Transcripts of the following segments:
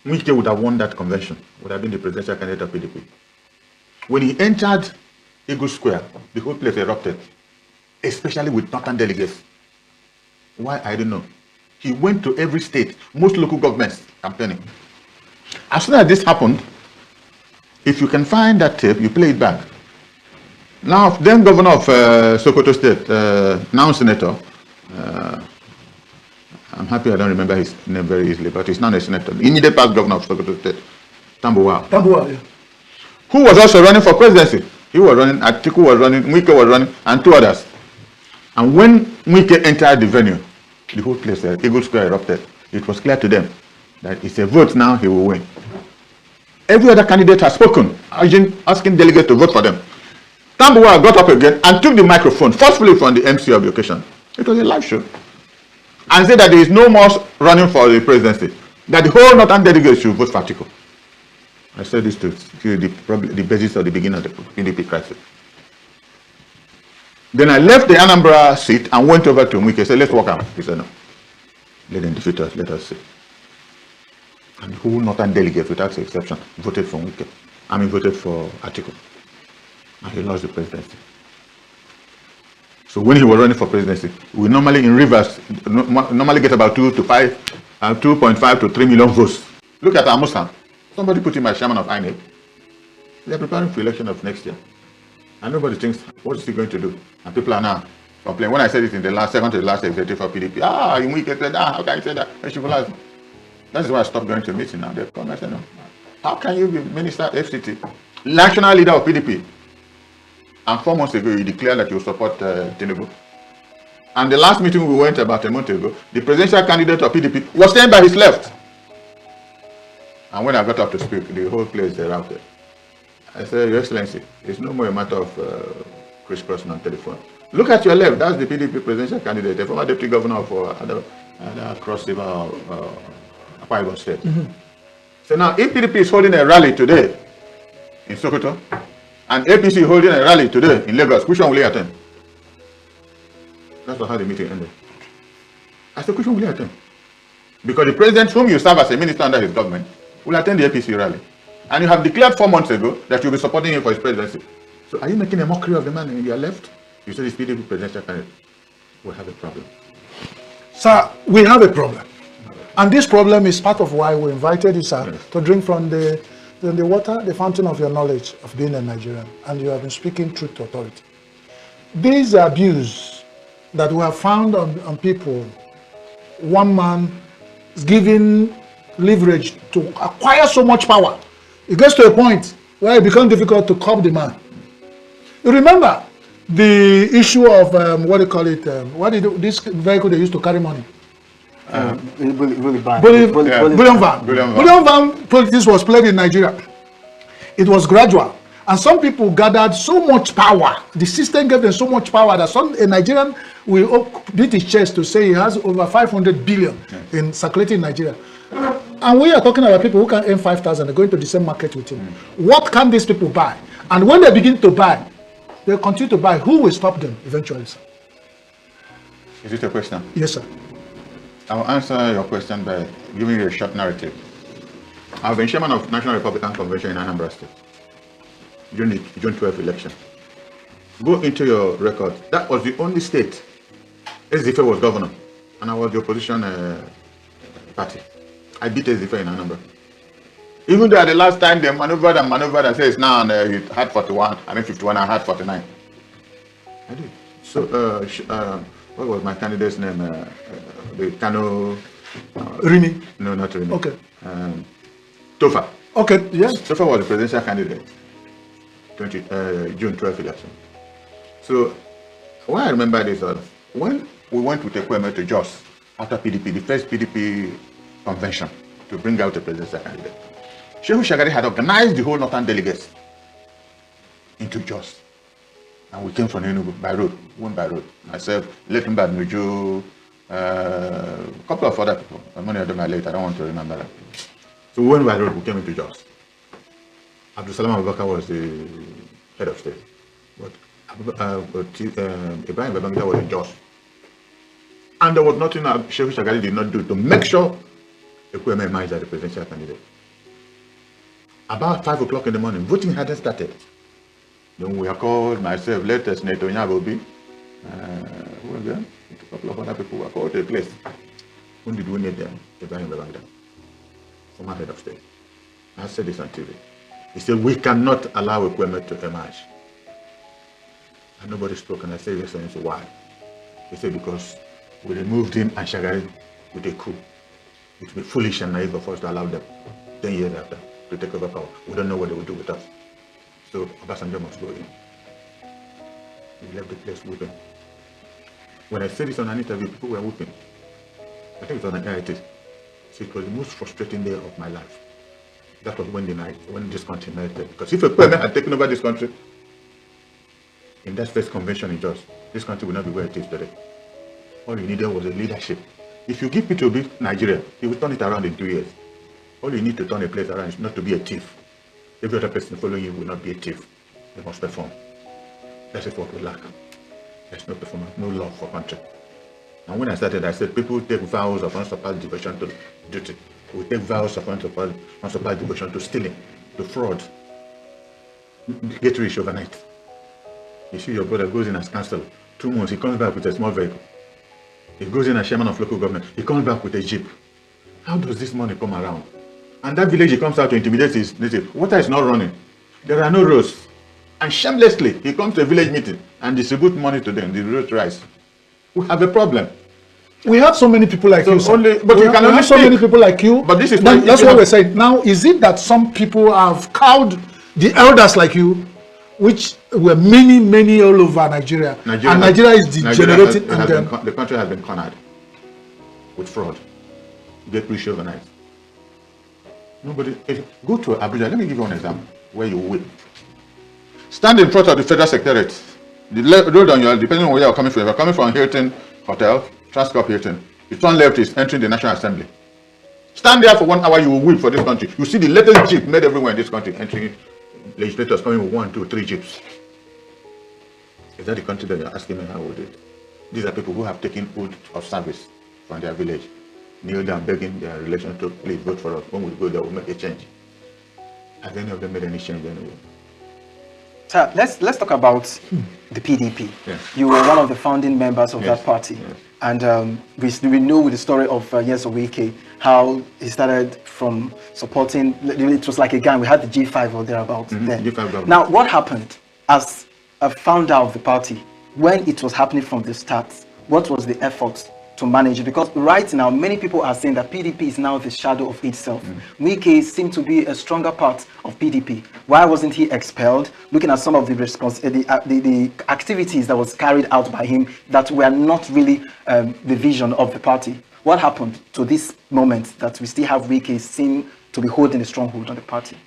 Wike would have won that convention, would have been the presidential candidate of PDP. When he entered Eagle Square, the whole place erupted, especially with northern delegates. Why? I don't know. He went to every state, most local governments campaigning. As soon as this happened, if you can find that tape, you play it back. Now, then governor of Sokoto State, now senator, I'm happy I don't remember his name very easily, but he's now a senator. Immediate past governor of Sokoto State, Tambuwal. Tambuwal, yeah. Who was also running for presidency. He was running, Atiku was running, Wike was running, and two others. And when Wike entered the venue, the whole place, Eagle Square erupted. It was clear to them that it's a vote now, he will win. Every other candidate has spoken, asking delegates to vote for them. Tambuwal got up again and took the microphone forcefully from the MC of the occasion. It was a live show. And said that there is no more running for the presidency, that the whole northern delegates should vote for Atiku. I said this to the basis of the beginning of the PDP crisis. Then I left the Anambra seat and went over to Wike. I said, let's walk out. He said, no. Let them defeat us. Let us see. And the whole northern delegates, without exception, voted for Wike. Voted for Atiku. And he lost the presidency. So when he was running for presidency, we normally in Rivers normally get about 2.5 to 3 million votes. Look at Amusan. Somebody put him as chairman of INEC. They're preparing for election of next year. And nobody thinks, what is he going to do? And people are now complaining. When I said it in the second to the last executive for PDP, in Wike said, how can you say that? That is why I stopped going to meeting now. They come and say, no. How can you be minister FCT, national leader of PDP? And 4 months ago, you declared that you support Tinubu. And the last meeting we went about a month ago, the presidential candidate of PDP was staying by his left. And when I got up to speak, the whole place erupted. I said, Your Excellency, it's no more a matter of crisscrossing on telephone. Look at your left, that's the PDP presidential candidate, the former deputy governor for Cross River Akwa Ibom State. So now, if PDP is holding a rally today in Sokoto, and APC holding a rally today in Lagos, which one will you attend? That's how the meeting ended. I said, which one will you attend? Because the president whom you serve as a minister under his government will attend the APC rally. And you have declared 4 months ago that you'll be supporting him for his presidency. So are you making a mockery of the man in your left? You said he's PDP presidential candidate. We have a problem. Sir, we have a problem. And this problem is part of why we invited you, sir, to drink from the water, the fountain of your knowledge of being a Nigerian. And you have been speaking truth to authority. These abuse that we have found on people, one man is giving leverage to acquire so much power. It gets to a point where it becomes difficult to curb the man. You remember the issue of, this vehicle they used to carry money? Bullion van. Bullion van politics was played in Nigeria. It was gradual. And some people gathered so much power. The system gave them so much power that a Nigerian will beat his chest to say he has over 500 billion in circulating Nigeria. And we are talking about people who can earn 5,000, they're going to the same market with him. What can these people buy? And when they begin to buy, they continue to buy. Who will stop them eventually, sir? Is it a question? Yes, sir. I'll answer your question by giving you a short narrative. I've been chairman of National Republican Convention in Anambra State during the June 12th election. Go into your record. That was the only state Ezife was governor, and I was the opposition party. I beat Ezife in Anambra. Even though at the last time they maneuvered and says now he had 51, 51, I had 49. I did. So, what was my candidate's name? The Kano... Rimi? No, not Rimi. Okay. Tofa. Okay, yes. Tofa was the presidential candidate. June 12th election. So, why I remember this was when we went with Ekweme to Jos after PDP, the first PDP convention to bring out a presidential candidate. Shehu Shagari had organized the whole northern delegates into Jos. And we came from Enugu by road, went by road. Myself, Letumba Nuju, a couple of other people. Many of them are late, I don't want to remember that. So we went by road, we came into Jos. Abdul Salam Abubakar was the head of state. But Ibrahim Babangida was in Jos. And there was nothing Shehu Shagari did not do to make sure Ekweme emerged as the presidential candidate. About 5 o'clock in the morning, voting hadn't started. Then we are called, myself, latest Senator Nyabobi, who again? A couple of other people were called to a place. When did we need them? Ibrahim Babangida, former head of state. I said this on TV. He said, we cannot allow a Kweme to emerge. And nobody spoke, and I said, yes, and so why? He said, because we removed him and Shagari with a coup. It would be foolish and naive of us to allow them 10 years after to take over power. We don't know what they will do with us. So Obasanjo must go in. He left the place weeping. When I said this on an interview, people were weeping. I think it was on an AIT. So it was the most frustrating day of my life. That was when this country melted. Because if a Kweme had taken over this country, in that first convention in Jos, this country would not be where it is today. All you needed was a leadership. If you give Peter Obi Nigeria, he will turn it around in 2 years. All you need to turn a place around is not to be a thief. Every other person following you will not be a thief. They must perform. That is what we lack. There's no performance, no love for country. And when I started, I said people take vows of unsurpassed devotion to duty. We take vows of unsurpassed devotion to stealing, to fraud. Get rich overnight. You see your brother goes in as councillor, 2 months, he comes back with a small vehicle. He goes in as chairman of local government, he comes back with a jeep. How does this money come around? And that village he comes out to intimidate his native. Water is not running. There are no roads. And shamelessly, he comes to a village meeting and distributes money to them, the road rise. We have a problem. We have so many people like you. But you can only have so many people like you. But this is that's what we're saying. Now, is it that some people have cowed the elders like you, which were many all over Nigeria, and Nigeria is degenerating? The country has been cornered with fraud. Get rich overnight. Nobody. Go to Abuja. Let me give you an example where you will. Stand in front of the federal secretariat. The road on your, depending on where you're coming from. If you're coming from Hilton Hotel, Transcorp Hilton, you turn left, is entering the National Assembly. Stand there for 1 hour, you will weep for this country. You see the latest jeep made everywhere in this country, entering legislators coming with 1, 2, 3 jeeps. Is that the country that you're asking me how we do it? These are people who have taken oath of service from their village, kneel down begging their relation to please vote for us. When we go there, we'll make a change. Has any of them made any change anyway? Sir, let's talk about the PDP. Yes. You were one of the founding members of Yes. that party. Yes. And we know with the story of Nyesom Wike, how he started from supporting, it was like a gang, we had the G5 or thereabouts then. G5 government. Now, what happened as a founder of the party, when it was happening from the start, what was the effort to manage it? Because right now, many people are saying that PDP is now the shadow of itself. Wike seemed to be a stronger part of PDP. Why wasn't he expelled? Looking at some of the activities that was carried out by him that were not really the vision of the party. What happened to this moment that we still have Wike seem to be holding a stronghold on the party?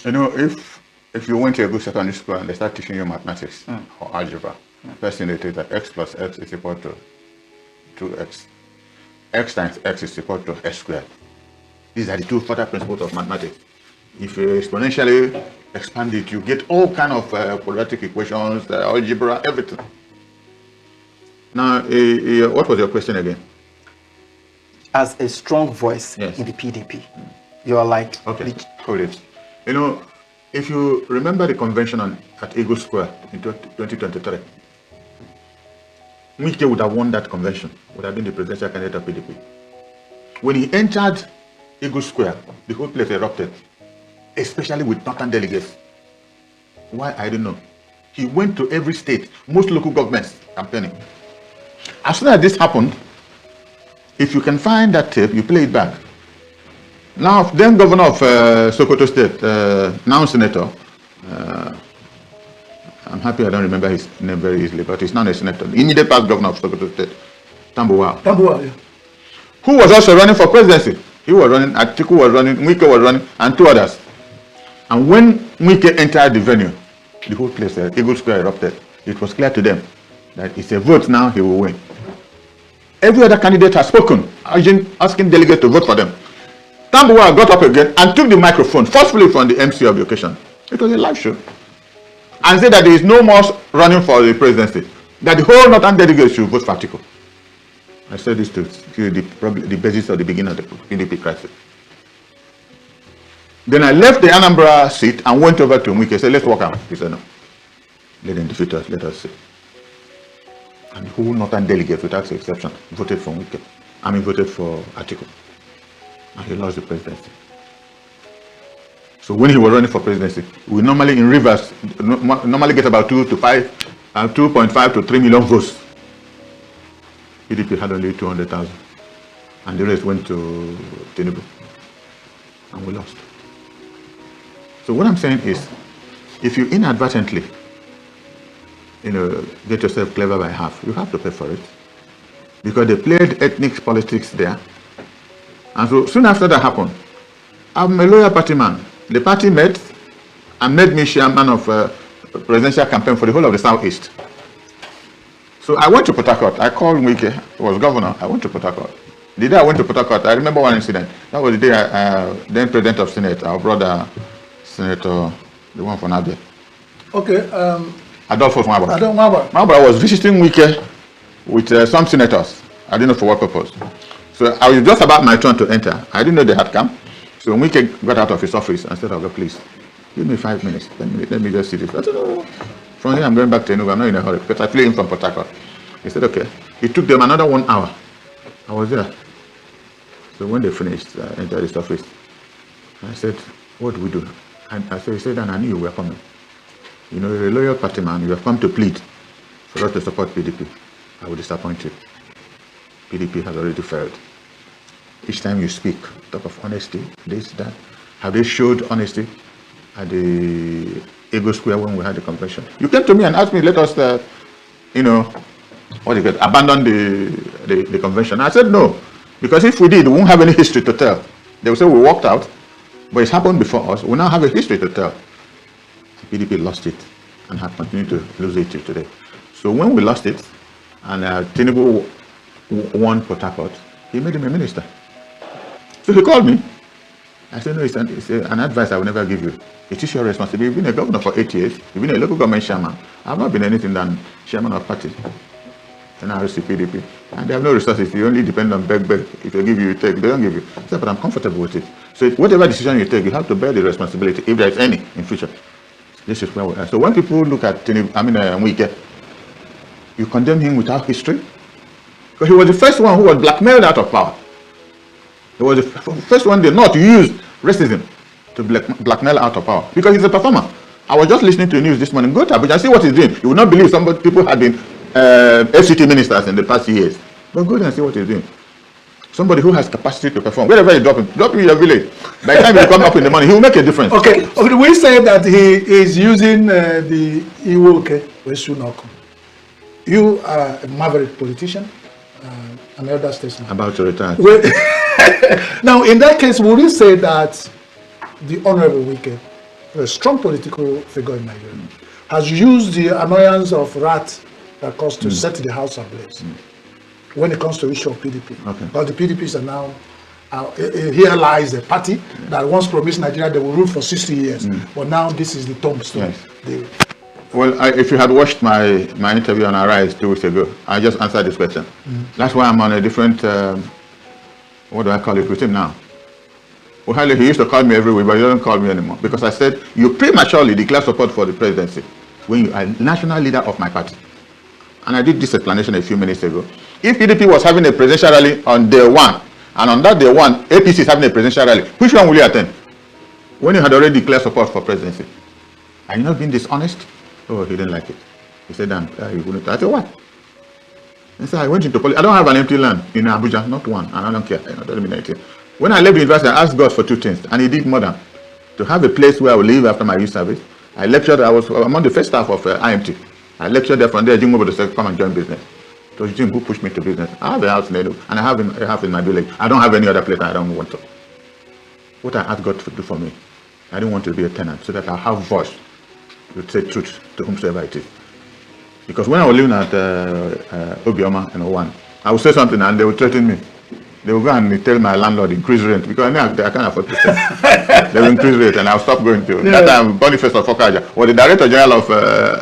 You know, if you went to a good secondary school and they start teaching you mathematics or algebra, first thing they tell you that x plus x is equal to 2x. X times x is equal to x squared. These are the 2 further principles of mathematics. If you exponentially expand it, you get all kind of quadratic equations, algebra, everything. Now, what was your question again? As a strong voice Yes. in the PDP, you are like... Okay, hold it. You know, if you remember the convention at Eagle Square in 2023, Wike would have won that convention, would have been the presidential candidate of PDP. When he entered Eagle Square, the whole place erupted, especially with northern delegates. Why? I don't know. He went to every state, most local governments campaigning. As soon as this happened, if you can find that tape, you play it back. Now, then governor of Sokoto State, now senator, I'm happy I don't remember his name very easily, but he's now a senator. The immediate past governor of Sokoto State, Tambuwal. Tambuwal, yeah. Who was also running for presidency. He was running, Atiku was running, Wike was running, and 2 others. And when Wike entered the venue, the whole place, Eagle Square erupted. It was clear to them that it's a vote now, he will win. Every other candidate has spoken, asking delegates to vote for them. Tambuwal got up again and took the microphone forcefully from the MC of the occasion. It was a live show. And said that there is no more running for the presidency, that the whole northern delegates should vote for Atiku. I said this to the basis of the beginning of the PDP crisis. Then I left the Anambra seat and went over to Wike. I said, let's walk out. He said, no. Let them defeat us. Let us see. And the whole northern delegates, without exception, voted for Wike. Voted for Atiku. And he lost the presidency. So when he was running for presidency, we normally in Rivers normally get about 2.5 to 3 million votes. PDP had only 200,000, and the rest went to Tinubu, and we lost. So what I'm saying is, if you inadvertently, get yourself clever by half, you have to pay for it, because they played ethnic politics there. And so soon after that happened, I'm a loyal party man. The party met and made me chairman of presidential campaign for the whole of the Southeast. So I went to Port Harcourt. I called Wike, who was governor. I went to Port Harcourt. The day I went to Port Harcourt, I remember one incident. That was the day then President of Senate, our brother, Senator, the one from Abia. Okay. Adolfo Mabra. Mabra was visiting Wike with some senators. I didn't know for what purpose. So I was just about my turn to enter. I didn't know they had come. So when Wike got out of his office and said, "Oh, please, give me 5 minutes. Let me just see this." I said, "No. From here, I'm going back to Enugu. I'm not in a hurry." Because I flew in from Port Harcourt. He said, "Okay." It took them another 1 hour. I was there. So when they finished, I entered his office. I said, "What do we do?" And he said, "And I knew you were coming. You're a loyal party man. You have come to plead for us to support PDP. I will disappoint you. PDP has already failed. Each time you speak, talk of honesty, this, that. Have they showed honesty at the Ego Square when we had the convention? You came to me and asked me, let us, abandon the convention." I said no, because if we did, we won't have any history to tell. They will say we walked out, but it's happened before us. We now have a history to tell. PDP lost it and have continued to lose it till today. So when we lost it, and Tinubu won Port Harcourt, he made him a minister. So he called me. I said, "No, it's an advice I will never give you. It is your responsibility. You've been a governor for 8 years. You've been a local government chairman. I've not been anything than chairman of party. And I RC PDP. And they have no resources. You only depend on beg. If they give you, you take. They don't give you." I said, "But I'm comfortable with it. So whatever decision you take, you have to bear the responsibility, if there is any, in future." This is where we are. So when people look at Wike, you condemn him without history. Because he was the first one who was blackmailed out of power. He was the first one they not use racism to blackmail out of power, because he's a performer. I was just listening to the news this morning. Go to Abuja, see what he's doing. You will not believe people have been FCT ministers in the past years. But go there and see what he's doing. Somebody who has capacity to perform. Wherever you drop him in your village. By the time you come up in the morning, he will make a difference. Okay. We say that he is using the Iwoke Wesunoko. You are a maverick politician, an elder statesman. About to retire. Now, in that case, would you say that the Honorable Wike, a strong political figure in Nigeria, has used the annoyance of rat that caused to set the house ablaze when it comes to the issue of PDP? Okay. Because the PDPs are now, here lies a party that once promised Nigeria they will rule for 60 years, but now this is the tombstone. Yes. Well, if you had watched my interview on Arise 2 weeks ago, I just answered this question. That's why I'm on a different, what do I call it with him now? Well, he used to call me every week, but he doesn't call me anymore. Because I said, you prematurely declare support for the presidency when you are national leader of my party. And I did this explanation a few minutes ago. If PDP was having a presidential rally on day one, and on that day one, APC is having a presidential rally, which one will you attend? When you had already declared support for presidency. Are you not being dishonest? Oh, he didn't like it. He said, you wouldn't. I said, what? He said, I went into politics. I don't have an empty land in Abuja, not one, and I don't care. When I left the university, I asked God for two things, and he did more than to have a place where I would live after my youth service. I lectured, I'm on the first staff of IMT. I lectured there. From there, Jim Mobo said, come and join business. It was Jim who pushed me to business. I have a house in Edo, and I have a house in my village. I don't have any other place I don't want to. What I asked God to do for me, I didn't want to be a tenant, so that I have voice to say truth to whomsoever it is. Because when I was living at Obioma in O1, I would say something and they would threaten me. They would go and tell my landlord increase rent, because I can't afford to pay. They will increase rent and I'll stop going to. That time, Boniface of Okaja was the director general of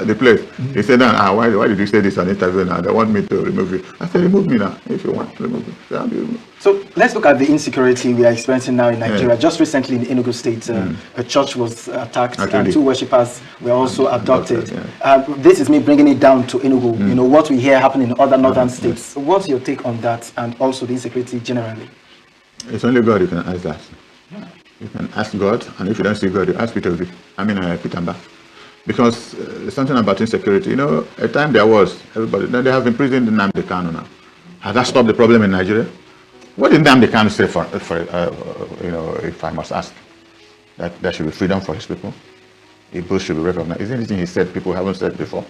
the place. He said, why did you say this on interview now? They want me to remove you. I said, remove me now, if you want to remove me. So let's look at the insecurity we are experiencing now in Nigeria. Just recently in Enugu State, a church was attacked and 2 worshippers were also abducted. This is me bringing it down to Enugu. You know, what we hear happening in other northern states. So what's your take on that and also the insecurity generally? It's only God you can ask that. You can ask God, and if you don't see God, you ask Peter Mba. Because something about insecurity, you know, a time there was, everybody, they have imprisoned Nnamdi Kanu now. Has that stopped the problem in Nigeria? What did Nnamdi Kanu say you know, if I must ask? That there should be freedom for his people. Igbo should be recognized. Is there anything he said people haven't said before?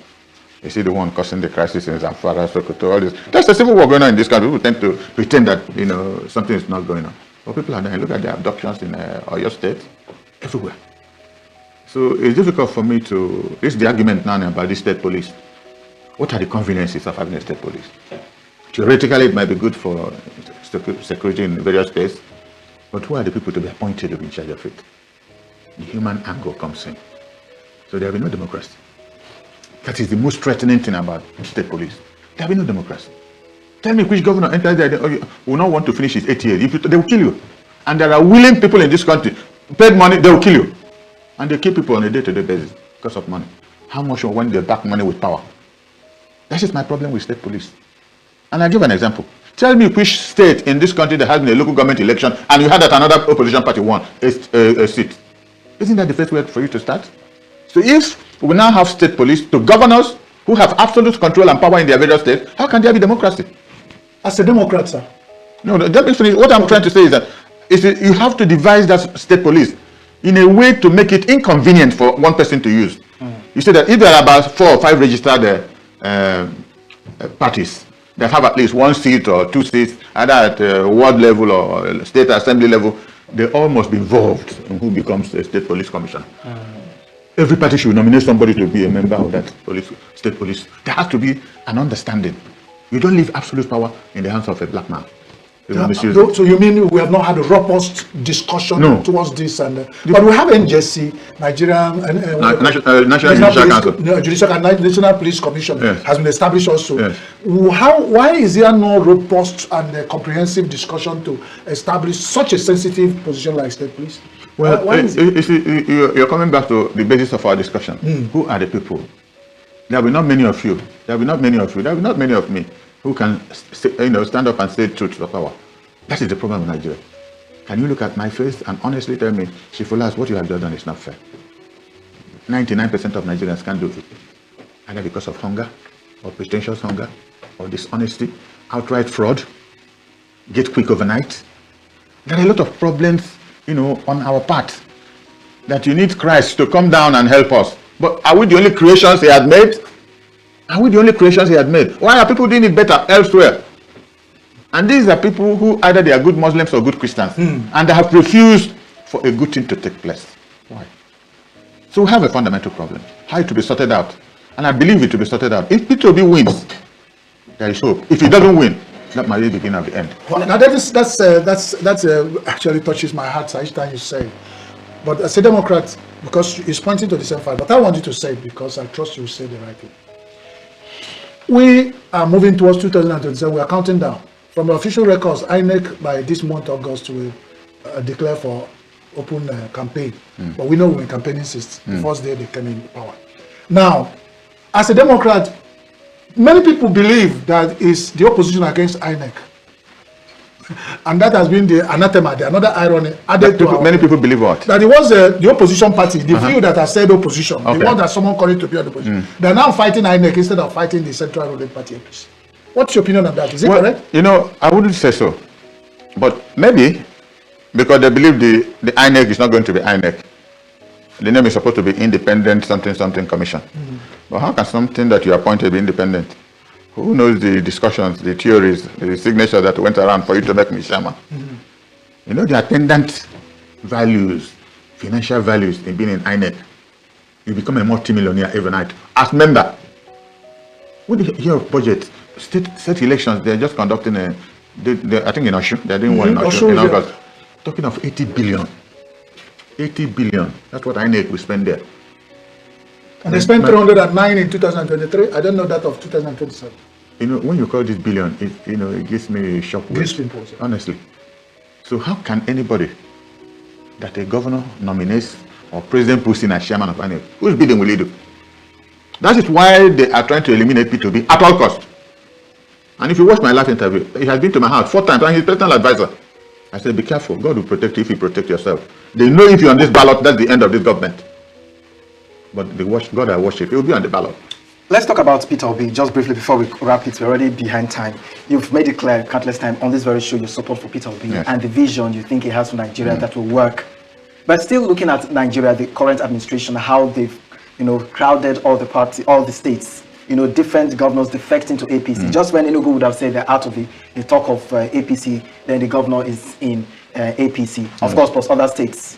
Is he the one causing the crisis in Zamfara, Sokoto, all this? There's a civil war going on in this country. People tend to pretend that, you know, something is not going on. But people are there. Look at the abductions in Oyo State, everywhere. So it's difficult for me to, this is the argument now about the state police. What are the conveniences of having a state police? Theoretically, it might be good for security in various states, but who are the people to be appointed to be in charge of it? The human angle comes in. So there will be no democracy. That is the most threatening thing about state police. There will be no democracy. Tell me which governor enters there will not want to finish his 8 years. They will kill you. And there are willing people in this country, paid money, they will kill you. And they kill people on a day-to-day basis because of money. How much when they back money with power? That is my problem with state police. And I'll give an example. Tell me which state in this country that has a local government election and you had that another opposition party won a seat. Isn't that the first way for you to start? So if we now have state police to governors who have absolute control and power in their various states, how can there be democracy? As a Democrat, sir. No, let me finish. What I'm trying to say is that you have to devise that state police in a way to make it inconvenient for one person to use. You say that if there are about 4 or 5 registered parties that have at least 1 seat or 2 seats, either at ward level or state assembly level, they all must be involved in who becomes a state police commissioner. Every party should nominate somebody to be a member of that state police. There has to be an understanding. You don't leave absolute power in the hands of a black man. So you mean we have not had a robust discussion towards this? But we have NJC, Nigerian National Police Commission has been established also. Yes. Why is there no robust and comprehensive discussion to establish such a sensitive position like state police? Well, you're coming back to the basis of our discussion. Who are the people? There will be not many of you. There will be not many of you. There will be not many of me who can stand up and say truth to power. That is the problem in Nigeria. Can you look at my face and honestly tell me, Shifulas, what you have done is not fair? 99% of Nigerians can't do it. Either because of hunger, or pretentious hunger, or dishonesty, outright fraud, get quick overnight. There are a lot of problems, on our part, that you need Christ to come down and help us. But are we the only creations he had made? Are we the only creations he had made? Why are people doing it better elsewhere? And these are people who either they are good Muslims or good Christians, and they have refused for a good thing to take place. Why? So we have a fundamental problem. How it to be sorted out? And I believe it to be sorted out. If Peter Obi wins, there is hope. If he doesn't win, that might be the beginning of the end. Well, now that actually touches my heart each time you say it. But as a Democrat, because it's pointing to the same fact, but I want you to say it because I trust you will say the right thing. We are moving towards 2027. We are counting down. From the official records, INEC by this month of August will declare for open campaign. But we know we're campaigning since the first day they came in power. Now, as a Democrat, many people believe that it's the opposition against INEC. And that has been the anathema, the another irony added to our... Many people believe what? That it was the opposition party, the few that have said opposition, the one that someone called it to be on the opposition. They're now fighting INEC instead of fighting the central ruling party APC. What's your opinion on that? Is it correct? I wouldn't say so. But maybe, because they believe the INEC is not going to be INEC. The name is supposed to be Independent Something Commission. But how can something that you appointed be independent? Who knows the discussions, the theories, the signatures that went around for you to make me chairman? The attendant values, financial values in being in INEC. You become a multi-millionaire every night as member. What do you hear of budget? State elections, they're just conducting I think in Osun, they're doing one in Osun in August. Talking of 80 billion. 80 billion. That's what INEC will spend there. And they spent 309 in 2023. I don't know that of 2027. You know, when you call this billion, it gives me a shock. Honestly. So how can anybody that a governor nominates or president puts in as chairman of INEC, whose bidding will he do? That is why they are trying to eliminate P2B at all costs. And if you watch my last interview, he has been to my house 4 times, and he's personal advisor. I said, be careful. God will protect you if you protect yourself. They know if you're on this ballot, that's the end of this government. But God I worship, he will be on the ballot. Let's talk about Peter Obi just briefly before we wrap it. We're already behind time. You've made it clear countless times on this very show your support for Peter Obi, yes, and the vision you think he has for Nigeria that will work. But still looking at Nigeria, the current administration, how they've crowded all the party, all the states, different governors defecting to APC. Just when Enugu would have said they're out of the talk of APC, then the governor is in APC. Of course, plus other states.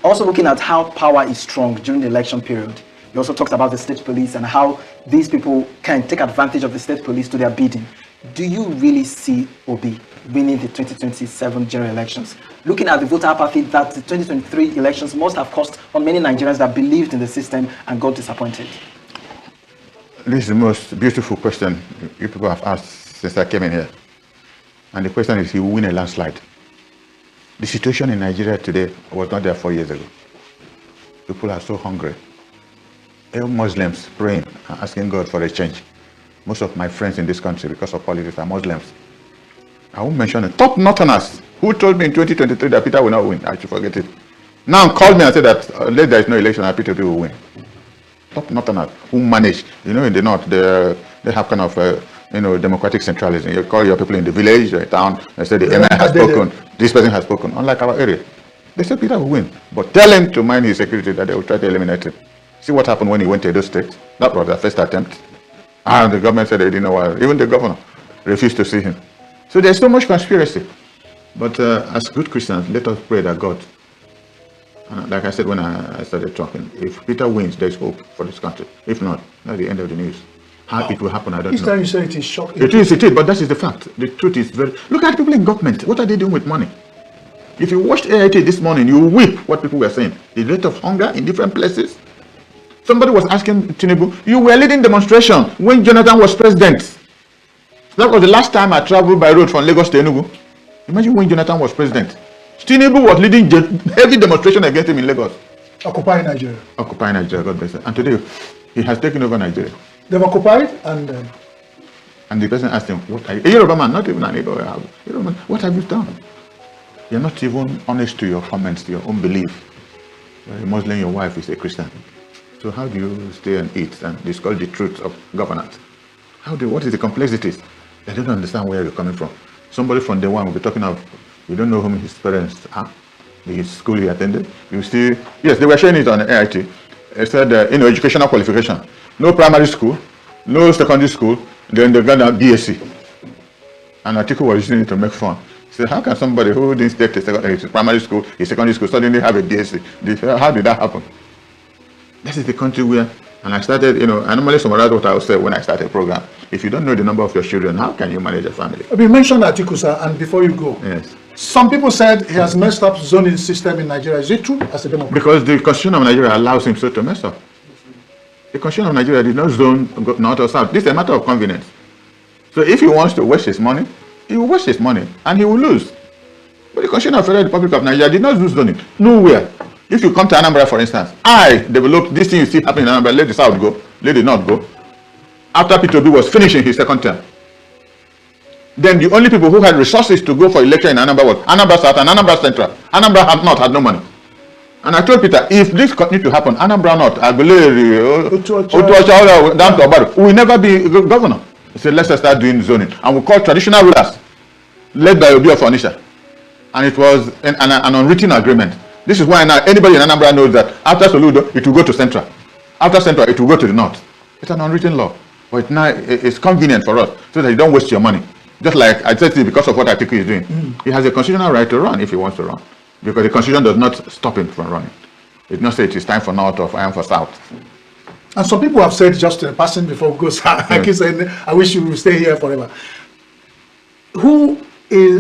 Also looking at how power is strong during the election period. You also talked about the state police and how these people can take advantage of the state police to their bidding. Do you really see Obi winning the 2027 general elections? Looking at the voter apathy that the 2023 elections must have cost on many Nigerians that believed in the system and got disappointed. This is the most beautiful question you people have asked since I came in here. And the question is, he will win a landslide. The situation in Nigeria today was not there 4 years ago. People are so hungry. All Muslims praying and asking God for a change. Most of my friends in this country, because of politics, are Muslims. I won't mention it. Top Northerners who told me in 2023 that Peter will not win. I should forget it. Now called me and said that unless there is no election, Peter will win. Top Northerners who manage, in the north, they have kind of democratic centralism. You call your people in the village or town and say the MI has spoken, this person has spoken. Unlike our area, they said Peter will win, but tell him to mind his security that they will try to eliminate him. See what happened when he went to Edo State. That was their first attempt. And the government said they didn't know why. Even the governor refused to see him. So there's so much conspiracy. But as good Christians, let us pray that God, like I said when I started talking, if Peter wins, there's hope for this country. If not, that's the end of the news. How it will happen, I don't know. Each time you say it is shocking. It is, but that is the fact. The truth is Look at people in government. What are they doing with money? If you watched AIT this morning, you will weep what people were saying. The rate of hunger in different places. Somebody was asking Tinubu, you were leading demonstration when Jonathan was president. That was the last time I traveled by road from Lagos to Enugu. Imagine when Jonathan was president. Tinubu was leading heavy demonstration against him in Lagos. Occupying Nigeria. Occupying Nigeria, God bless him. And today, he has taken over Nigeria. They've occupied and the person asked him, what are you? A Yoruba man, not even an Yoruba. What have you done? You're not even honest to your comments, to your own belief. You're a Muslim, your wife is a Christian. So how do you stay and eat and discuss the truth of governance? What is the complexities? They don't understand where you're coming from. Somebody from day one will be talking of, you don't know whom his parents are, the school he attended. You see, yes, they were sharing it on AIT. It said, educational qualification. No primary school, no secondary school, then they got a BSc. An article was using it to make fun. So how can somebody who didn't take the primary school, his secondary school, suddenly have a BSc? How did that happen? This is the country where, and I started, I normally summarize what I would say when I start a program. If you don't know the number of your children, how can you manage a family? You mentioned Atiku, sir, and before you go, yes, some people said he has messed up zoning system in Nigeria. Is it true as a Democrat? Because the Constitution of Nigeria allows him so to mess up. The Constitution of Nigeria did not zone north or south. This is a matter of convenience. So if he wants to waste his money, he will waste his money and he will lose. But the Constitution of the Federal Republic of Nigeria did not do zoning. Nowhere. If you come to Anambra, for instance, I developed this thing you see happening in Anambra, let the South go, let the North go. After Peter Obi was finishing his second term. Then the only people who had resources to go for election in Anambra was Anambra South and Anambra Central. Anambra North had no money. And I told Peter, if this continues to happen, Anambra North, Aguleri, Otuocha, down to Obaru, we will never be governor. He said, let's start doing zoning. And we call traditional rulers, led by Obi of Onisha. And it was an unwritten agreement. This is why now anybody in Anambra knows that after Soludo, it will go to Central. After Central, it will go to the North. It's an unwritten law. But now it's convenient for us so that you don't waste your money. Just like I said to you, because of what Atiku is doing. He has a constitutional right to run if he wants to run. Because the Constitution does not stop him from running. It does not say it is time for North or I am for South. And some people have said, just passing before we go, I keep saying, I wish you would stay here forever.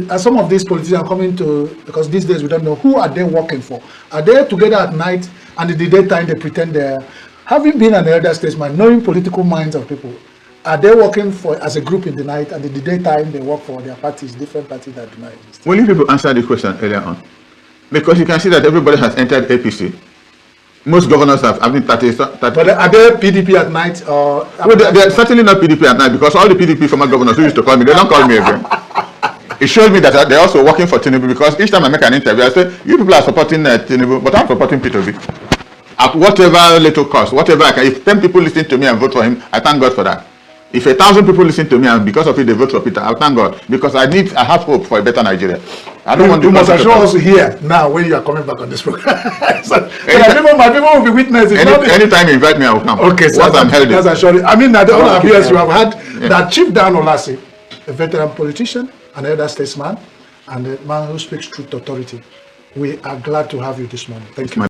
Are some of these politicians coming to, because these days we don't know, who are they working for? Are they together at night and in the daytime they pretend they're, having been an elder statesman, knowing political minds of people, Are they working for as a group in the night, and in the daytime they work for their parties, different parties that do not exist? Will you people answer the question earlier on? Because you can see that everybody has entered APC. Most governors have been 30. But are they PDP at night? Or well, they're certainly not PDP at night, because all the PDP former governors who used to call me, they don't call me again. It shows me that they're also working for Tinubu, because each time I make an interview, I say, you people are supporting Tinubu, but I'm supporting P2B. At whatever little cost, whatever I can. If 10 people listen to me and vote for him, I thank God for that. If 1,000 people listen to me and because of it they vote for Peter, I thank God, because I have hope for a better Nigeria. I don't want to. You must assure us here now when you are coming back on this program. My people will be witnesses. Anytime you invite me, I will come. Okay, so that's assuring. I mean, that all the appearance you have had, that Chief Dan Olasi, a veteran politician, an elder statesman, and a man who speaks truth to authority. We are glad to have you this morning. Thank you.